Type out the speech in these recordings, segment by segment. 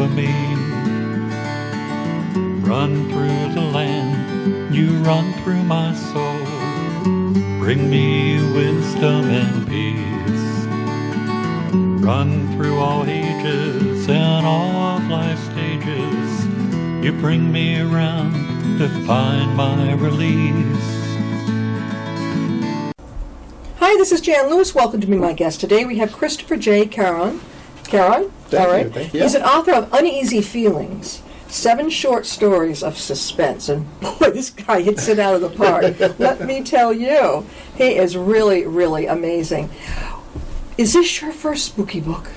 for me. Run through the land, you run through my soul. Bring me wisdom and peace. Run through all ages and all of life's stages. You bring me around to find my release. Hi, this is Jan Lewis. Welcome to be my guest today. We have Christopher J. Caron. Caron? Thank you. He's an author of Uneasy Feelings, 7 short stories of suspense. And boy, this guy hits it out of the park. Let me tell you, he is really, really amazing. Is this your first spooky book?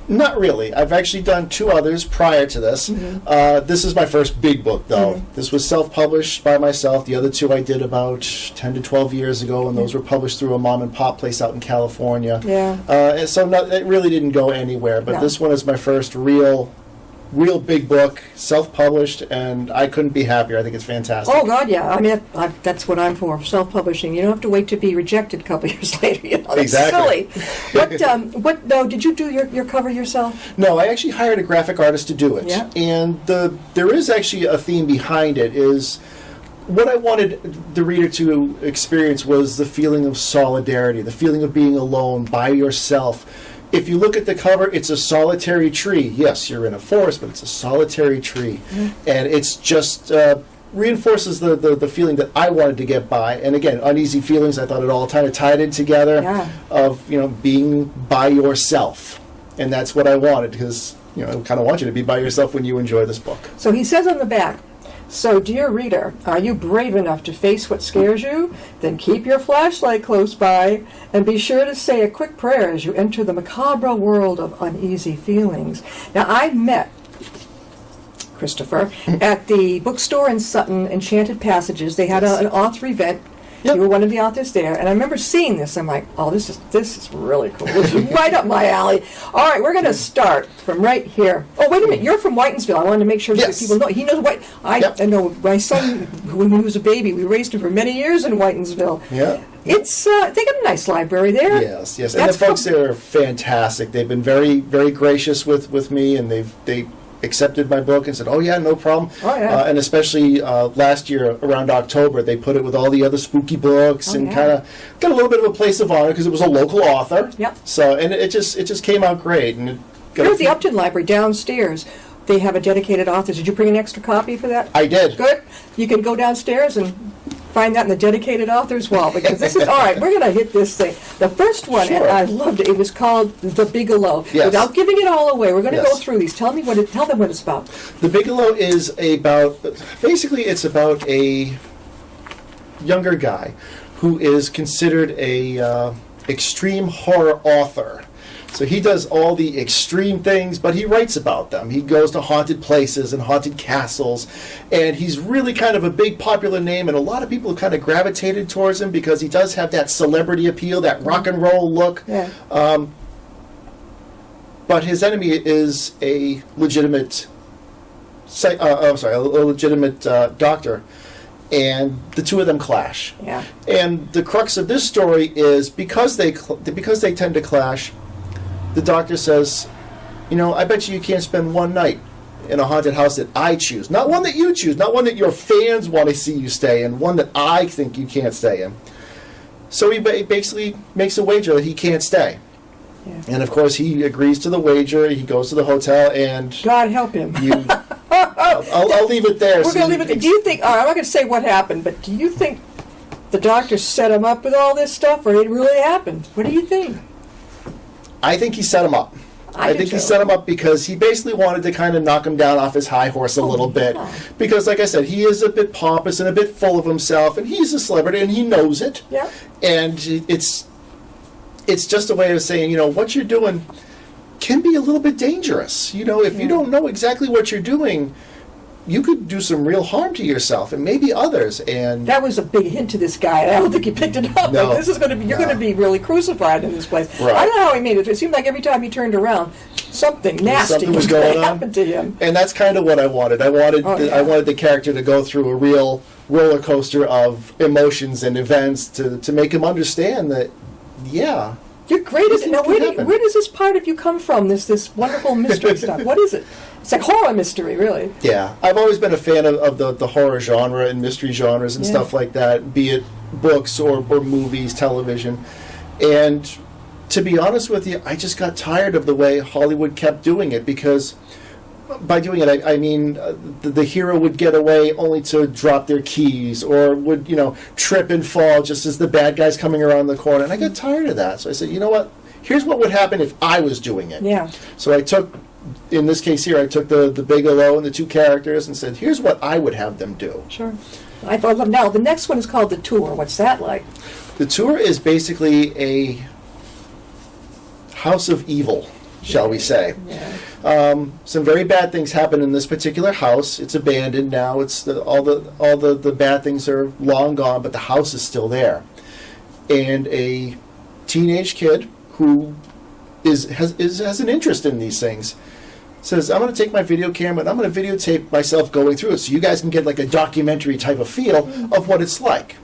Not really. I've actually done 2 others prior to this. Mm-hmm. This is my first big book, though. Mm-hmm. This was self-published by myself. The other 2 I did about 10 to 12 years ago, and those were published through a mom-and-pop place out in California. Yeah. And so it really didn't go anywhere, but this one is my first real big book, self-published, and I couldn't be happier. I think it's fantastic. Oh, God, yeah. I mean, that's what I'm for, self-publishing. You don't have to wait to be rejected a couple years later. You know, that's Exactly. silly. Did you do your cover yourself? No, I actually hired a graphic artist to do it. Yeah. And there is actually a theme behind it. Is what I wanted the reader to experience was the feeling of solidarity, the feeling of being alone by yourself. If you look at the cover, it's a solitary tree. Yes, you're in a forest, but it's a solitary tree. Mm-hmm. And it's just reinforces the feeling that I wanted to get by. And again, uneasy feelings, I thought it all kind of tied in together of, being by yourself. And that's what I wanted, because, I kind of want you to be by yourself when you enjoy this book. So he says on the back, "So, dear reader, are you brave enough to face what scares you? Then keep your flashlight close by, and be sure to say a quick prayer as you enter the macabre world of uneasy feelings." Now, I met Christopher at the bookstore in Sutton, Enchanted Passages. They had an author event. Yep. You were one of the authors there, and I remember seeing this. I'm like, oh, this is really cool. This is right up my alley. All right, we're going to start from right here. Oh, wait a minute. You're from Whitensville. I wanted to make sure that people know. He knows I know my son, when he was a baby, we raised him for many years in Whitensville. Yeah. It's they got a nice library there. Yes. And the folks there are fantastic. They've been very, very gracious with me, and they accepted my book and said, "Oh yeah, no problem." Oh yeah. And especially last year around October, they put it with all the other spooky books and kind of got a little bit of a place of honor because it was a local author. Yep. So and it just came out great. And here at the Upton Library downstairs, they have a dedicated author. Did you bring an extra copy for that? I did. Good. You can go downstairs and find that in the dedicated author's wall, because this is all right. We're going to hit this thing. The first one, and I loved it. It was called The Bigelow. Yes. Without giving it all away, we're going to go through these. Tell them what it's about. The Bigelow is it's about a younger guy who is considered a extreme horror author. So he does all the extreme things, but he writes about them. He goes to haunted places and haunted castles, and he's really kind of a big popular name, and a lot of people have kind of gravitated towards him because he does have that celebrity appeal, that rock and roll look. Yeah. But his enemy is a legitimate doctor, and the two of them clash. Yeah. And the crux of this story is because they tend to clash. The doctor says, I bet you can't spend one night in a haunted house that I choose. Not one that you choose, not one that your fans want to see you stay in, one that I think you can't stay in. So he basically makes a wager that he can't stay. Yeah. And of course he agrees to the wager, he goes to the hotel, and God help him. I'll leave it there. We're going to leave it there. Do you think, I'm not going to say what happened, but do you think the doctor set him up with all this stuff, or it really happened? What do you think? I think he set him up. I think he set him up because he basically wanted to kind of knock him down off his high horse a little bit. Because, like I said, he is a bit pompous and a bit full of himself, and he's a celebrity, and he knows it. Yeah. And it's just a way of saying, what you're doing can be a little bit dangerous. If you don't know exactly what you're doing, you could do some real harm to yourself and maybe others. And that was a big hint to this guy. I don't think he picked it up. No, like, this is going to be, you're going to be really crucified in this place. Right. I don't know how he made it. It seemed like every time he turned around, something nasty was going to happen to him. And that's kind of what I wanted. I wanted the character to go through a real roller coaster of emotions and events to make him understand that, You're great at it. Now, It can happen. where does this part of you come from? This wonderful mystery stuff. What is it? It's like horror mystery, really. Yeah, I've always been a fan of the horror genre and mystery genres and stuff like that, be it books or movies, television. And to be honest with you, I just got tired of the way Hollywood kept doing it, because by doing it, I mean the hero would get away only to drop their keys, or would, trip and fall just as the bad guy's coming around the corner. And I got tired of that. So I said, you know what? Here's what would happen if I was doing it. Yeah. So I took, in this case here, I took the Bigelow and the two characters and said, here's what I would have them do. Sure. I thought, now, the next one is called The Tour. What's that like? The Tour is basically a house of evil, shall we say. Yeah. Some very bad things happen in this particular house. It's abandoned now. It's all the bad things are long gone, but the house is still there. And a teenage kid who has an interest in these things says, I'm going to take my video camera and I'm going to videotape myself going through it, so you guys can get like a documentary type of feel of what it's like.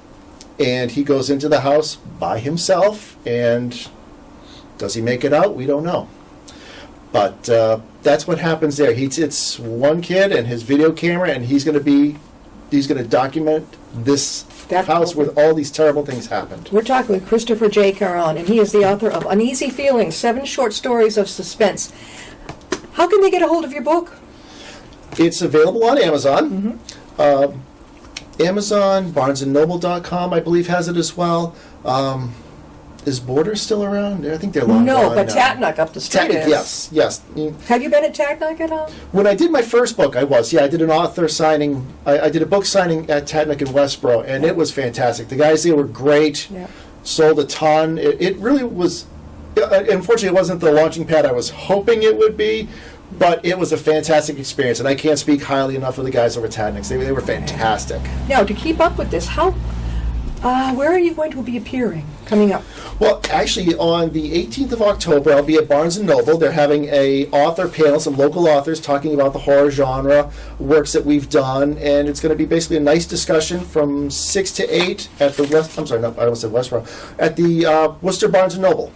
And he goes into the house by himself, and does he make it out? We don't know. But that's what happens there. It's one kid and his video camera, and he's going to document this house where all these terrible things happened. We're talking with Christopher J. Caron, and he is the author of Uneasy Feelings, 7 short stories of suspense. How can they get a hold of your book? It's available on Amazon. Amazon, BarnesandNoble.com, I believe, has it as well. Is Borders still around? I think they're long gone. No, but Tatnuck up the street is. Yes. Have you been at Tatnuck at all? When I did my first book, I was. Yeah, I did an author signing. I did a book signing at Tatnuck in Westboro, and it was fantastic. The guys there were great. Yeah. Sold a ton. It really was. Unfortunately, it wasn't the launching pad I was hoping it would be, but it was a fantastic experience, and I can't speak highly enough of the guys over at Tatnuck. They were fantastic. Now, to keep up with this, where are you going to be appearing coming up? Well, actually, on the 18th of October, I'll be at Barnes & Noble. They're having a author panel, some local authors talking about the horror genre, works that we've done, and it's going to be basically a nice discussion from 6 to 8 at the at the Worcester Barnes & Noble.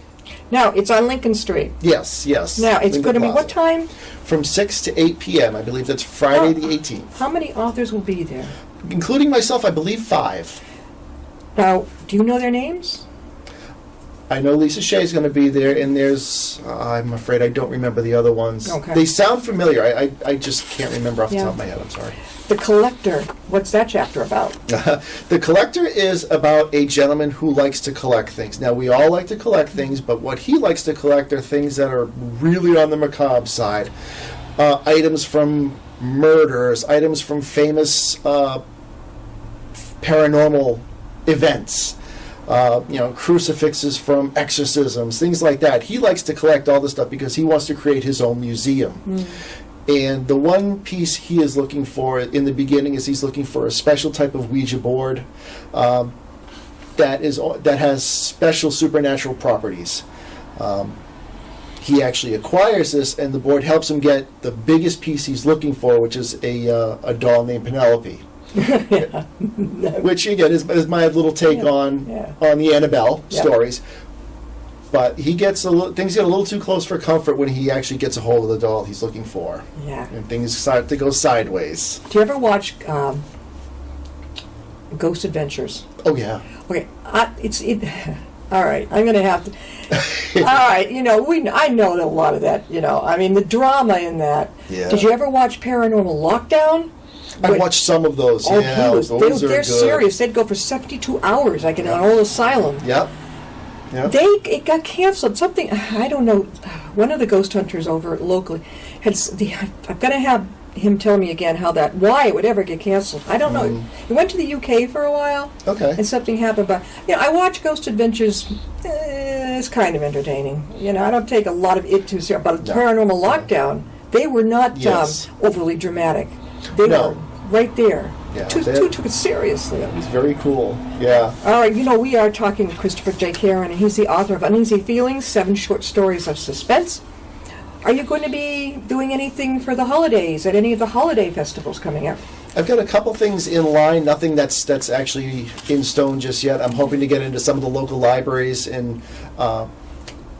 Now, it's on Lincoln Street. Yes. Now, it's Lincoln going to be Plaza. what time? From 6 to 8 p.m. I believe that's Friday the 18th. How many authors will be there? Including myself, I believe 5. Now, do you know their names? I know Lisa Shea's going to be there, and there's, I'm afraid I don't remember the other ones. Okay. They sound familiar. I just can't remember off the top of my head. I'm sorry. The Collector. What's that chapter about? The Collector is about a gentleman who likes to collect things. Now, we all like to collect things, but what he likes to collect are things that are really on the macabre side. Items from murders, items from famous paranormal events. Crucifixes from exorcisms, things like that. He likes to collect all this stuff because he wants to create his own museum. And the one piece he is looking for in the beginning is he's looking for a special type of Ouija board that has special supernatural properties. He actually acquires this, and the board helps him get the biggest piece he's looking for, which is a doll named Penelope. Which again is my little take on the Annabelle stories. But things get a little too close for comfort when he actually gets a hold of the doll he's looking for. Yeah. And things start to go sideways. Do you ever watch Ghost Adventures? Oh yeah. Okay. All right, I'm going to have to. All right, I know a lot of that. I mean the drama in that. Yeah. Did you ever watch Paranormal Lockdown? I watched some of those. Oh, yeah, they're good. Serious. They'd go for 72 hours, like in an old asylum. Yep. It got canceled. Something, I don't know. One of the ghost hunters over locally I've got to have him tell me again why it would ever get canceled. I don't know. He went to the UK for a while. Okay. And something happened, but I watch Ghost Adventures. It's kind of entertaining. I don't take a lot of it too serious. But Paranormal Lockdown, they were not overly dramatic. They were right there. Yeah, took it seriously. It was very cool. Yeah. All right, we are talking with Christopher J. Caron, and he's the author of Uneasy Feelings, 7 short stories of suspense. Are you going to be doing anything for the holidays at any of the holiday festivals coming up? I've got a couple things in line, nothing that's actually in stone just yet. I'm hoping to get into some of the local libraries and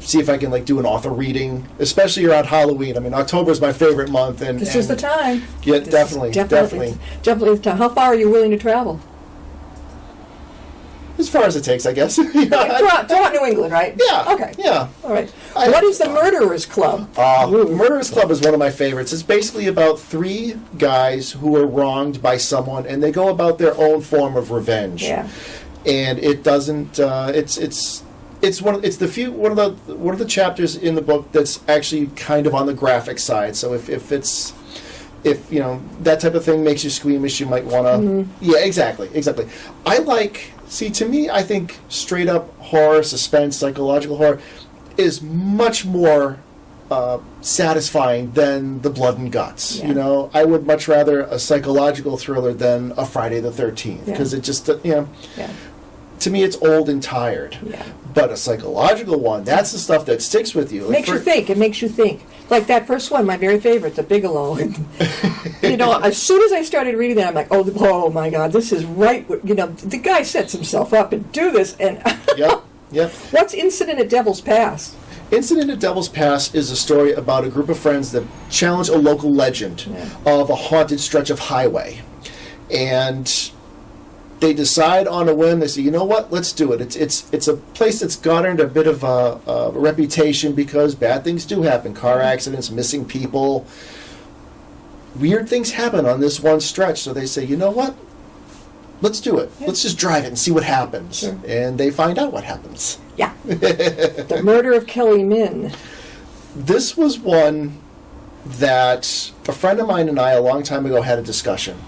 see if I can do an author reading, especially around Halloween. I mean, October is my favorite month, and This is the time. Yeah, This definitely, is definitely. Definitely the time. How far are you willing to travel? As far as it takes, I guess. Throughout New England, right? Yeah. Okay. Yeah. All right. What is the Murderers Club? Murderers Club is one of my favorites. It's basically about 3 guys who are wronged by someone, and they go about their own form of revenge. Yeah. And it doesn't. It's one of the chapters in the book that's actually kind of on the graphic side. So if that type of thing makes you squeamish, you might want to. Mm-hmm. Yeah, exactly. To me, I think straight up horror, suspense, psychological horror is much more satisfying than the blood and guts. Yeah. I would much rather a psychological thriller than a Friday the 13th, because it just Yeah. to me it's old and tired. Yeah. But a psychological one, that's the stuff that sticks with you. Makes you think. It makes you think. Like that first one, my very favorite, The Bigelow. As soon as I started reading that, I'm like, oh my God, this is right. The guy sets himself up and do this. And Yep. What's Incident at Devil's Pass? Incident at Devil's Pass is a story about a group of friends that challenge a local legend of a haunted stretch of highway. And they decide on a whim. They say, you know what? Let's do it. It's a place that's garnered a bit of a reputation because bad things do happen. Car accidents, missing people. Weird things happen on this one stretch. So they say, you know what? Let's do it. Yeah. Let's just drive it and see what happens. Sure. And they find out what happens. Yeah. The Murder of Kelly Min. This was one that a friend of mine and I a long time ago had a discussion.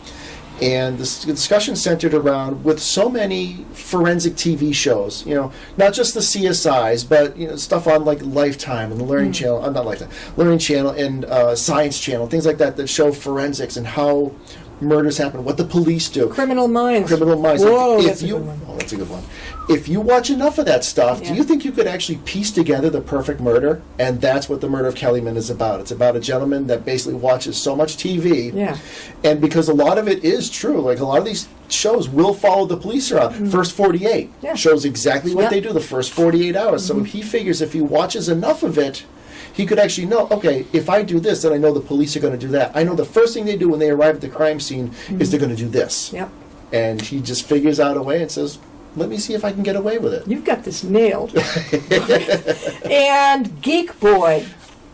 And this discussion centered around, with so many forensic TV shows, not just the CSIs, but stuff on like Lifetime and the Learning Channel, not Lifetime, Learning Channel and Science Channel, things like that show forensics and how murders happen, what the police do. Criminal Minds. Whoa, that's a good one. Oh, that's a good one. If you watch enough of that stuff, do you think you could actually piece together the perfect murder? And that's what The Murder of Kelly Min is about. It's about a gentleman that basically watches so much TV. Yeah. And because a lot of it is true, like a lot of these shows will follow the police around. First 48 shows exactly what they do the first 48 hours. So he figures if he watches enough of it, he could actually know, okay, if I do this, then I know the police are going to do that. I know the first thing they do when they arrive at the crime scene is they're going to do this. Yep. And he just figures out a way and says, let me see if I can get away with it. You've got this nailed. And Geek Boy.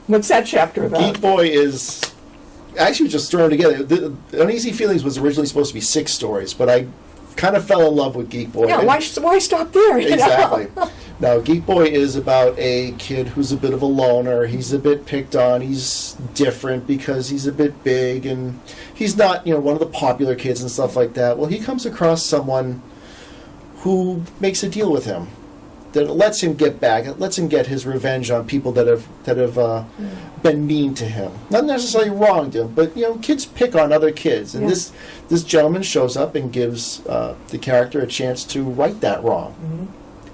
What's that chapter about? Geek Boy is actually just thrown together. Uneasy Feelings was originally supposed to be 6 stories, but I kind of fell in love with Geek Boy. Yeah, why stop there? Exactly. Now, Geek Boy is about a kid who's a bit of a loner. He's a bit picked on. He's different because he's a bit big, and he's not, one of the popular kids and stuff like that. Well, he comes across someone who makes a deal with him that lets him get back. It lets him get his revenge on people that have been mean to him. Not necessarily wronged him, but kids pick on other kids, and this gentleman shows up and gives the character a chance to right that wrong. Mm-hmm.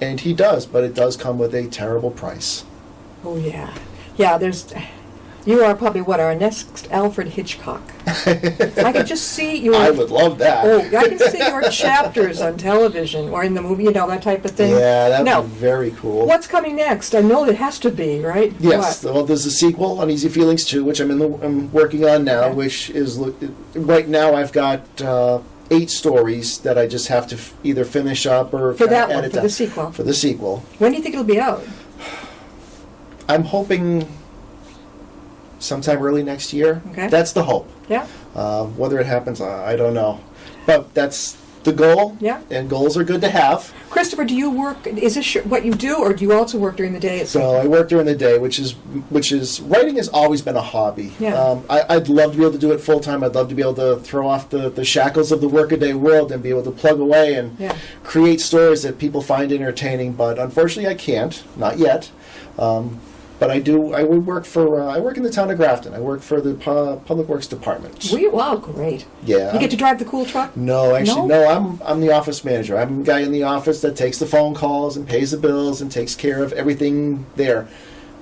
And he does, but it does come with a terrible price. Oh, yeah. Yeah, you are probably our next Alfred Hitchcock. I could just see your... I would love that. Oh, I can see your chapters on television or in the movie, that type of thing. Yeah, that would be very cool. What's coming next? I know it has to be, right? Yes. Well, there's a sequel, Uneasy Feelings 2, which I'm working on now, which is... Right now I've got... 8 stories that I just have to either finish up or for that one, for the sequel. For the sequel. When do you think it'll be out? I'm hoping sometime early next year. Okay. That's the hope. Yeah. Whether it happens, I don't know. But that's the goal. Yeah. And goals are good to have. Christopher, do you work? Is this what you do, or do you also work during the day? So I work during the day, which is writing has always been a hobby. Yeah. I'd love to be able to do it full time. I'd love to be able to throw off the shackles of the workaday world and be able to plug away and create stories that people find entertaining. But unfortunately, I can't. Not yet. But I do. I would work for. I work in the town of Grafton. I work for the Public Works Department. Wow, great. Yeah. You get to drive the cool truck? No, actually, no. I'm the office manager. I'm the guy in the office that takes the phone calls and pays the bills and takes care of everything there.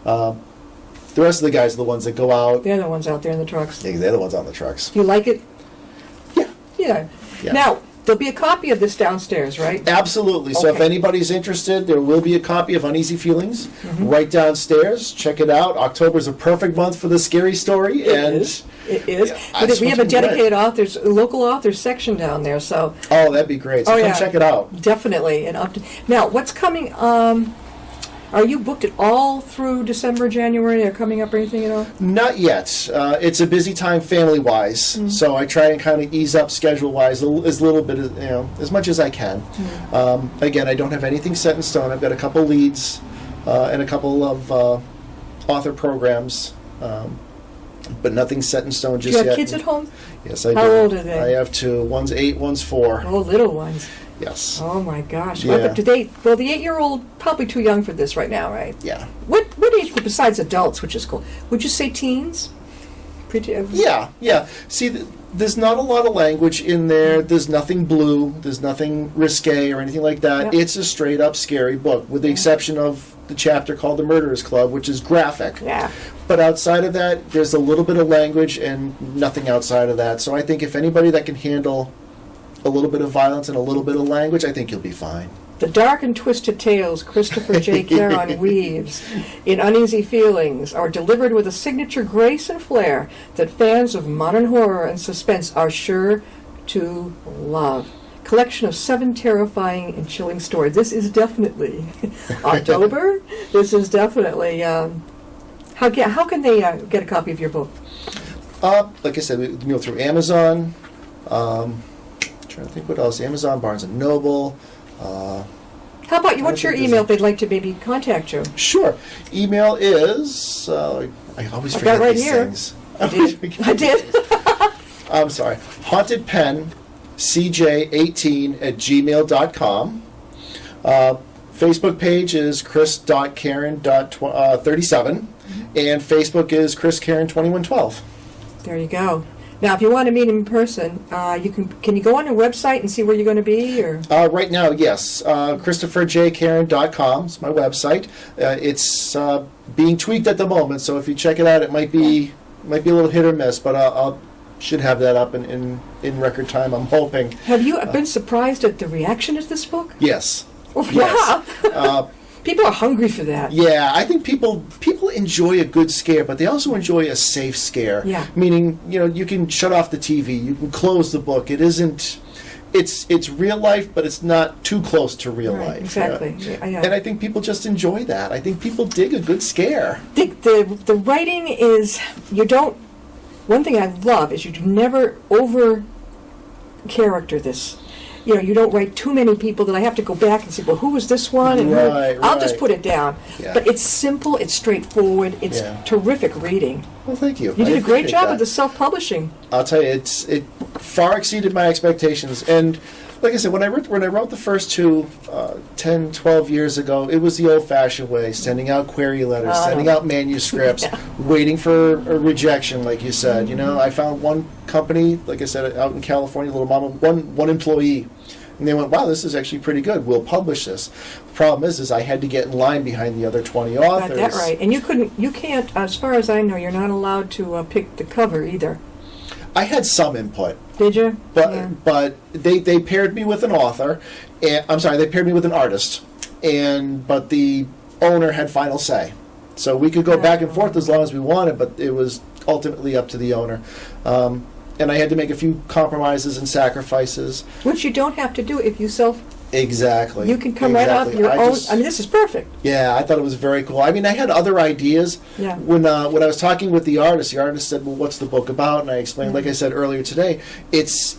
The rest of the guys are the ones that go out. They're the ones out there in the trucks. Yeah, they're the ones on the trucks. Do you like it? Yeah. Yeah. Now, There'll be a copy of this downstairs, right? Absolutely. So if Okay. anybody's interested, there will be a copy of Uneasy Feelings right downstairs. Check it out. October is a perfect month for the scary story. It is. It is. Yeah, I But just we want have a you to read. dedicated authors, local authors section down there, so Oh, that'd be great. So Oh, come yeah. check it out. definitely. And now, what's coming? Are you booked at all through December, January, or coming up or anything at all? Not yet. It's a busy time family-wise, so I try and kind of ease up schedule-wise as little bit, as much as I can. Again, I don't have anything set in stone. I've got a couple leads and a couple of author programs, but nothing set in stone Do just you yet. have kids at home? Yes, I do. How old are they? I have two. One's 8, one's 4. Oh, little ones. Yes. Oh my gosh. Yeah. But do they? Well, the 8-year-old probably too young for this right now, right? Yeah. What age group besides adults, which is cool? Would you say teens? Yeah. See, there's not a lot of language in there. There's nothing blue. There's nothing risque or anything like that. Yep. It's a straight up scary book, with the exception of the chapter called The Murderers Club, which is graphic. Yeah. But outside of that, there's a little bit of language and nothing outside of that. So I think if anybody that can handle a little bit of violence and a little bit of language, I think you'll be fine. The dark and twisted tales Christopher J. Caron weaves in Uneasy Feelings are delivered with a signature grace and flair that fans of modern horror and suspense are sure to love. Collection of 7 terrifying and chilling stories. This is definitely October. This is definitely. How can they get a copy of your book? Like I said, we can go through Amazon. Trying to think what else. Amazon, Barnes and Noble. How about you? What's your email if they'd like to maybe contact you? Sure. Email is. I always I've forget got right these here. things. I did. I'm sorry. Haunted Pen, cj18@gmail.com. Facebook page is chris.caron.37, and Facebook is chriscaron2112. There you go. Now, if you want to meet in person, you can you go on a website and see where you're going to be, or Right now, yes. ChristopherJCaron.com is my website. It's being tweaked at the moment, so if you check it out, it might be a little hit or miss, but I'll should have that up in record time, I'm hoping. have you been surprised at the reaction to this book? Yes. Oh, Yes. yeah. People are hungry for that. Yeah, I think people enjoy a good scare, but they also enjoy a safe scare. Yeah. Meaning, you can shut off the TV, you can close the book. It isn't. It's real life, but it's not too close to real Right, life. exactly. Yeah. And I think people just enjoy that. I think people dig a good scare. The writing is, you don't. One thing I love is you do never over character this. You don't write too many people that I have to go back and say, well, who was this one? And Right, I'll just right. put it down. Yeah. But it's simple, it's straightforward, it's Yeah. terrific reading. Well, thank you. You did I a great appreciate job that. with the self-publishing. I'll tell you, it far exceeded my expectations. And like I said, when I wrote the first two 10, 12 years ago, it was the old-fashioned way, sending out query letters, sending out manuscripts, waiting for a rejection, like you said. I found one company, like I said, out in California, Little Mama, one employee. And they went, wow, this is actually pretty good. We'll publish this. The problem is I had to get in line behind the other 20 authors. Got that right. And you can't, as far as I know, you're not allowed to pick the cover either. I had some input. Did you? But Yeah. but they paired me with an author. And, I'm sorry, they paired me with an artist. But the owner had final say. So we could go back and forth as long as we wanted, but it was ultimately up to the owner. And I had to make a few compromises and sacrifices. Which you don't have to do if you self. Exactly. You can come right up your own. just- I mean, this is perfect. Yeah, I thought it was very cool. I mean, I had other ideas. Yeah. When I was talking with the artist said, well, what's the book about? And I explained, like I said earlier today, it's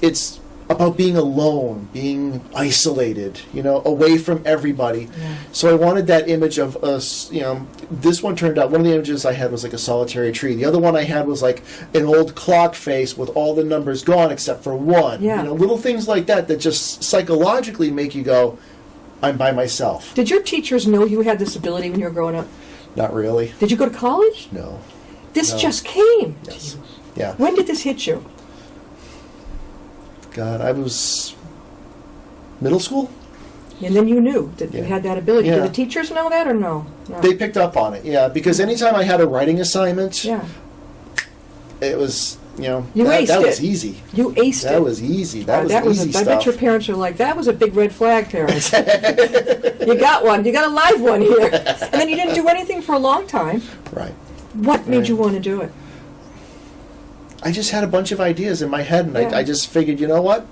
about being alone, being isolated, away from everybody. Yeah. So I wanted that image of us, this one turned out, one of the images I had was like a solitary tree. The other one I had was like an old clock face with all the numbers gone except for one. Yeah. Little things like that just psychologically make you go, I'm by myself. Did your teachers know you had this ability when you were growing up? Not really. Did you go to college? No. This No. just came to Yes. you. Yeah. When did this hit you? God, I was middle school. And then you knew that you Yeah. had that ability. Yeah. Did the teachers know that or no? No. They picked up on it, yeah, because anytime I had a writing assignment, Yeah. it was You aced that it. was easy. You aced it. That was easy. That was easy I stuff. bet your parents are like, that was a big red flag, parents. You got one. You got a live one here. And then you didn't do anything for a long time. Right. What made you want to do it? I just had a bunch of ideas in my head, and I just figured, you know what?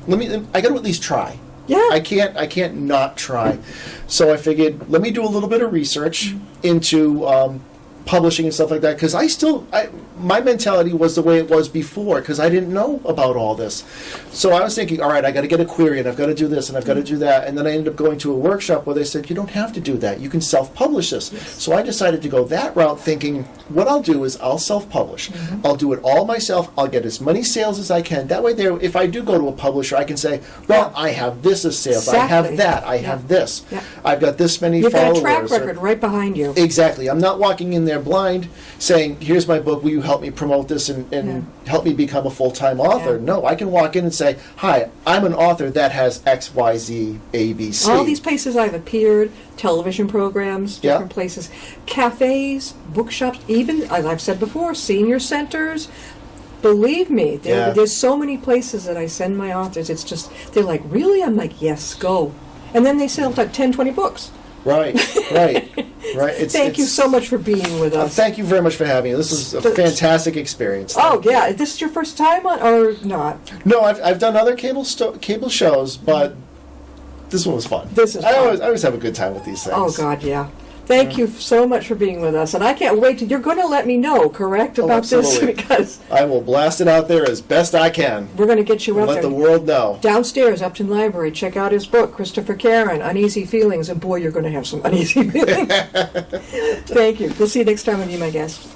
I got to at least try. Yeah. I can't not try. So I figured, let me do a little bit of research into publishing and stuff like that, because my mentality was the way it was before, because I didn't know about all this. So I was thinking, all right, I got to get a query, and I've got to do this, and I've got to do that, and then I ended up going to a workshop where they said, you don't have to do that, you can self-publish this. So I decided to go that route, thinking, what I'll do is I'll self-publish. I'll do it all myself, I'll get as many sales as I can. That way, if I do go to a publisher, I can say, well, I have this as sales, I have that, I have this. I've got this many followers. You've got a track record right behind you. Exactly. I'm not walking in there blind saying, here's my book, will you help me promote this and help me become a full-time author? No, I can walk in and say, hi, I'm an author that has X, Y, Z, A, B, C. All these places I've appeared, television programs, different places, cafes, bookshops, even, as I've said before, senior centers. Believe me, there's so many places that I send my authors. It's just, they're like, really? I'm like, yes, go. And then they sell like 10, 20 books. Right. Thank you so much for being with us. Thank you very much for having me. This is a fantastic experience. This is your first time on, or not? No, I've done other cable shows, but this one was fun. I always have a good time with these things. Oh God, yeah. Thank you so much for being with us, and I can't wait you're going to let me know, correct, about this, because I will blast it out there as best I can. We're going to get you out there. Let the world know. Downstairs, Upton Library, check out his book, Christioher Caron, Uneasy Feelings, and boy, you're going to have some uneasy feelings. Thank you. We'll see you next time with you, my guest.